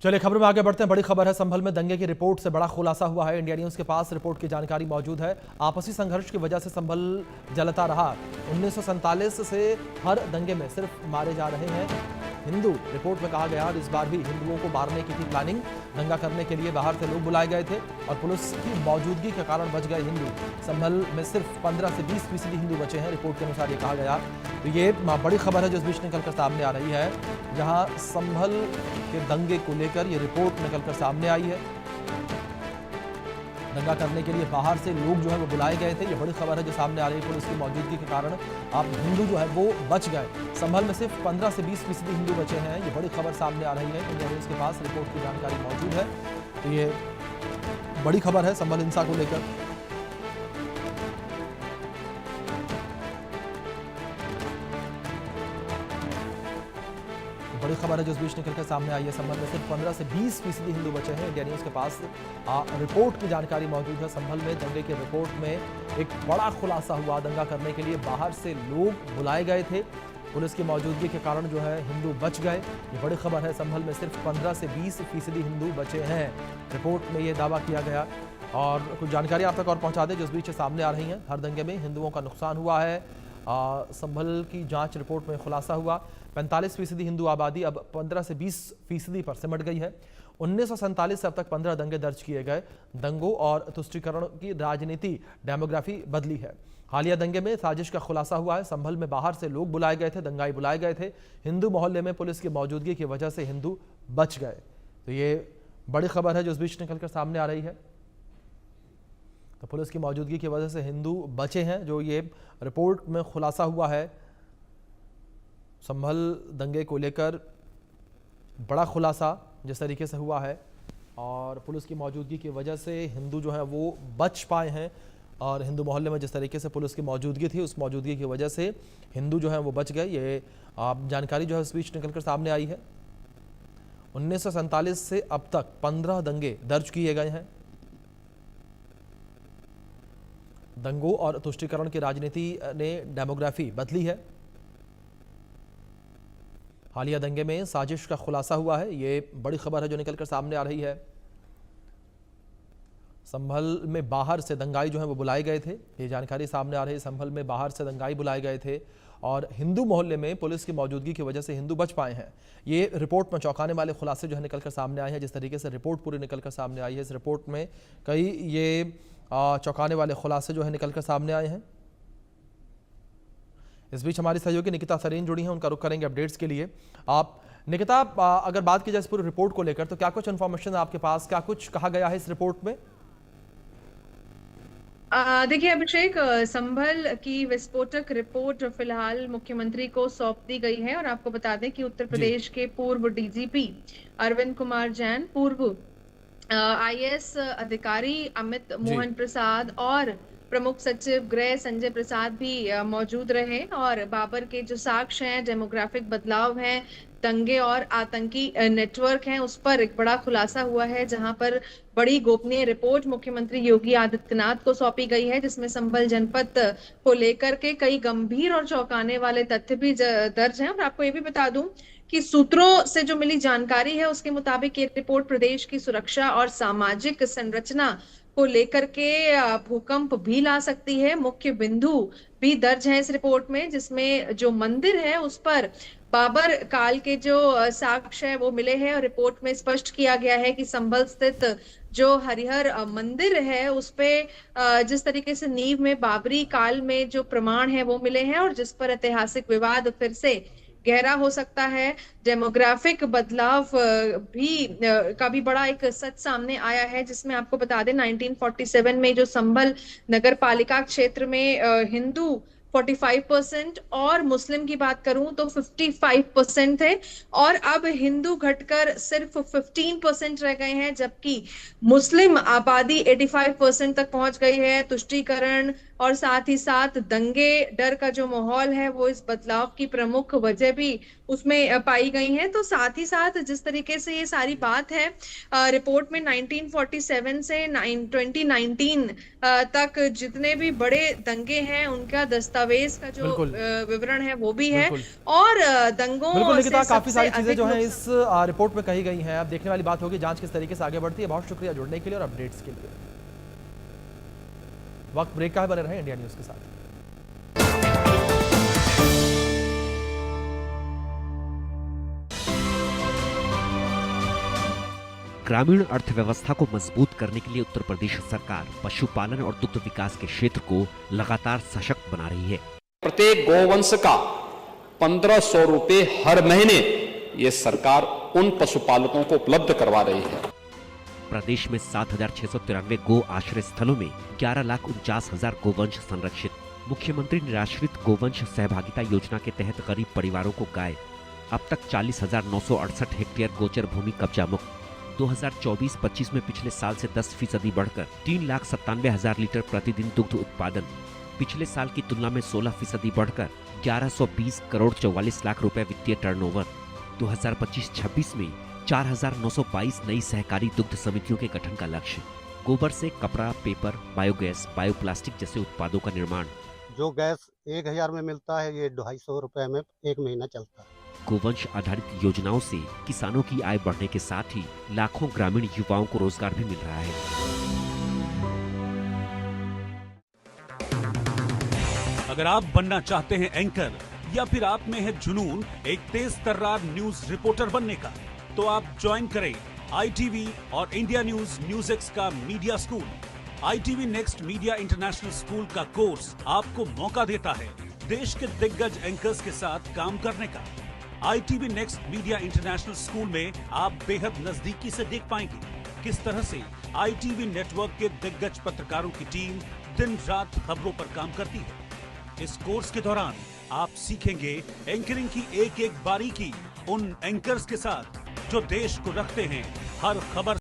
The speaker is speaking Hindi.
चलिए खबर में आगे बढ़ते हैं। बड़ी खबर है, संभल में दंगे की रिपोर्ट से बड़ा खुलासा हुआ है। इंडिया न्यूज के पास रिपोर्ट की जानकारी मौजूद है। आपसी संघर्ष की वजह से संभल जलता रहा। 1947 से हर दंगे में सिर्फ मारे जा रहे हैं हिंदू। रिपोर्ट में कहा गया इस बार भी हिंदुओं को मारने की थी प्लानिंग। दंगा करने के लिए बाहर से लोग बुलाए गए थे और पुलिस की मौजूदगी के कारण बच गए हिंदू। संभल में सिर्फ 15 से 20% हिंदू बचे हैं, रिपोर्ट के अनुसार ये कहा गया। तो ये बड़ी खबर है जो इस बीच निकलकर सामने आ रही है, जहां संभल के दंगे को लेकर ये रिपोर्ट निकलकर सामने आई है। दंगा करने के लिए बाहर से लोग जो है वो बुलाए गए थे। ये बड़ी खबर है जो सामने आ रही है। पुलिस की मौजूदगी के कारण अब हिंदू जो है वो बच गए। संभल में सिर्फ 15 से 20% हिंदू बचे हैं। ये बड़ी खबर सामने आ रही है। इंडिया न्यूज के पास रिपोर्ट की जानकारी मौजूद है। तो ये बड़ी खबर है संभल हिंसा को लेकर। बड़ी खबर है जो इस बीच निकलकर सामने आई है। संभल में सिर्फ 15 से 20% हिंदू बचे हैं। इंडिया न्यूज के पास रिपोर्ट की जानकारी मौजूद है। संभल में दंगे की रिपोर्ट में एक बड़ा खुलासा हुआ। दंगा करने के लिए बाहर से लोग बुलाए गए थे। पुलिस की मौजूदगी के कारण जो है हिंदू बच गए। ये बड़ी खबर है। संभल में सिर्फ 15 से 20% हिंदू बचे हैं। रिपोर्ट में ये दावा किया गया। और कुछ जानकारी आप तक और पहुंचा दें जो इस बीच सामने आ रही हैं। हर दंगे में हिंदुओं का नुकसान हुआ है। संभल की जांच रिपोर्ट में खुलासा हुआ 45% हिंदू आबादी अब 15 से 20% पर सिमट गई है। 1947 से अब तक 15 दंगे दर्ज किए गए। दंगों और तुष्टीकरण की राजनीति डेमोग्राफी बदली है। हालिया दंगे में साजिश का खुलासा हुआ है। संभल में बाहर से लोग बुलाए गए थे, दंगाई बुलाए गए थे। हिंदू मोहल्ले में पुलिस की मौजूदगी की वजह से हिंदू बच गए। तो ये बड़ी खबर है जो इस बीच निकलकर सामने आ रही है। तो पुलिस की मौजूदगी की वजह से हिंदू बचे हैं, जो ये रिपोर्ट में खुलासा हुआ है। संभल दंगे को लेकर बड़ा खुलासा जिस तरीके से हुआ है और पुलिस की मौजूदगी की वजह से हिंदू जो है वो बच पाए हैं। और हिंदू मोहल्ले में जिस तरीके से पुलिस की मौजूदगी थी, उस मौजूदगी की वजह से हिंदू जो है वो बच गए। ये जानकारी जो है इस बीच निकलकर सामने आई है। 1947 से अब तक 15 दंगे दर्ज किए गए हैं। दंगों और तुष्टीकरण की राजनीति ने डेमोग्राफी बदली है। हालिया दंगे में साजिश का खुलासा हुआ है। ये बड़ी खबर है जो निकलकर सामने आ रही है। संभल में बाहर से दंगाई जो है वो बुलाए गए थे। ये जानकारी सामने आ रही है। संभल में बाहर से दंगाई बुलाए गए थे और हिंदू मोहल्ले में पुलिस की मौजूदगी की वजह से हिंदू बच पाए हैं। ये रिपोर्ट में चौंकाने वाले खुलासे जो है निकलकर सामने आए हैं। जिस तरीके से रिपोर्ट पूरी निकलकर सामने आई है, इस रिपोर्ट में कई ये चौंकाने वाले खुलासे जो है निकलकर सामने आए हैं। इस बीच हमारी सहयोगी निकिता सरीन जुड़ी हैं, उनका रुख करेंगे अपडेट्स के लिए। आप निकिता, अगर बात की जाए इस पूरी रिपोर्ट को लेकर तो क्या कुछ इन्फॉर्मेशन है आपके पास, क्या कुछ कहा गया है इस रिपोर्ट में? देखिए अभिषेक, संभल की विस्फोटक रिपोर्ट फिलहाल मुख्यमंत्री को सौंप दी गई है। और आपको बता दें कि उत्तर जी। प्रदेश के पूर्व डीजीपी अरविंद कुमार जैन, पूर्व आईएएस अधिकारी अमित जी। मोहन प्रसाद और प्रमुख सचिव गृह संजय प्रसाद भी मौजूद रहे। और बाबर के जो साक्ष्य हैं, डेमोग्राफिक बदलाव हैं, दंगे और आतंकी नेटवर्क हैं, उस पर एक बड़ा खुलासा हुआ है। जहां पर बड़ी गोपनीय रिपोर्ट मुख्यमंत्री योगी आदित्यनाथ को सौंपी गई है, जिसमें संभल जनपद को लेकर के कई गंभीर और चौंकाने वाले तथ्य भी दर्ज हैं। और आपको ये भी बता दूं कि सूत्रों से जो मिली जानकारी है उसके मुताबिक ये रिपोर्ट प्रदेश की सुरक्षा और सामाजिक संरचना को लेकर के भूकंप भी ला सकती है। मुख्य बिंदु भी दर्ज है इस रिपोर्ट में, जिसमें जो मंदिर है उस पर बाबर काल के जो साक्ष्य है वो मिले हैं। और रिपोर्ट में स्पष्ट किया गया है कि संभल स्थित जो हरिहर मंदिर है उस पे जिस तरीके से नींव में बाबरी काल में जो प्रमाण है वो मिले हैं, और जिस पर ऐतिहासिक विवाद फिर से गहरा हो सकता है। डेमोग्राफिक बदलाव का भी बड़ा एक सच सामने आया है, जिसमें आपको बता दें 1947 में जो संभल नगर पालिका क्षेत्र में हिंदू 45% और मुस्लिम की बात करूं तो 55% थे। और अब हिंदू घटकर सिर्फ 15% रह गए हैं, जबकि मुस्लिम आबादी 85% तक पहुंच गई है। तुष्टीकरण और साथ ही साथ दंगे डर का जो माहौल है वो इस बदलाव की प्रमुख वजह भी उसमें पाई गई है। तो साथ ही साथ जिस तरीके से ये सारी बात है, रिपोर्ट में 1947 से 2019 तक जितने भी बड़े दंगे हैं उनका दस्तावेज का जो बिल्कुल विवरण है वो भी है। बिल्कुल और बिल्कुल दंगों निकिता, से काफी सबसे सारी चीजें अधिक जो है नुकसान। इस रिपोर्ट में कही गई हैं। अब देखने वाली बात होगी जांच किस तरीके से आगे बढ़ती है। बहुत शुक्रिया जुड़ने के लिए और अपडेट्स के लिए। वक्त ब्रेक का है, बने रहे इंडिया न्यूज के साथ। ग्रामीण अर्थव्यवस्था को मजबूत करने के लिए उत्तर प्रदेश सरकार पशुपालन और दुग्ध विकास के क्षेत्र को लगातार सशक्त बना रही है। प्रत्येक गौवंश का 1500 रुपए हर महीने ये सरकार उन पशुपालकों को उपलब्ध करवा रही है। प्रदेश में 7,693 गो आश्रय स्थलों में 11,49,000 गोवंश संरक्षित। मुख्यमंत्री निराश्रित गोवंश सहभागिता योजना के तहत गरीब परिवारों को गाय। अब तक 40,968 हेक्टेयर गोचर भूमि कब्जा मुक्त। 2024-25 में पिछले साल से 10% बढ़कर 3,97,000 लीटर प्रतिदिन दुग्ध उत्पादन। पिछले साल की तुलना में 16% बढ़कर 1120 करोड़ 44 लाख रुपए वित्तीय टर्नओवर। 2025-26 में 4,922 नई सहकारी दुग्ध समितियों के गठन का लक्ष्य। गोबर से कपड़ा, पेपर, बायोगैस, बायोप्लास्टिक जैसे उत्पादों का निर्माण। जो गैस 1,000 में मिलता है, ये 250 रुपए में 1 महीना चलता है। गोवंश आधारित योजनाओं से किसानों की आय बढ़ने के साथ ही लाखों ग्रामीण युवाओं को रोजगार भी मिल रहा है। अगर आप बनना चाहते हैं एंकर या फिर आप में है जुनून एक तेज तर्रार न्यूज रिपोर्टर बनने का, तो आप ज्वाइन करें ITV और इंडिया न्यूज एक्स का media school. ITV next media international school का कोर्स आपको मौका देता है देश के दिग्गज एंकर्स के साथ काम करने का। ITV next media international school में आप बेहद नजदीकी से देख पाएंगे किस तरह से ITV नेटवर्क के दिग्गज पत्रकारों की टीम दिन रात खबरों पर काम करती है। इस कोर्स के दौरान आप सीखेंगे एंकरिंग की एक एक बारीकी उन एंकर्स के साथ जो देश को रखते हैं हर खबर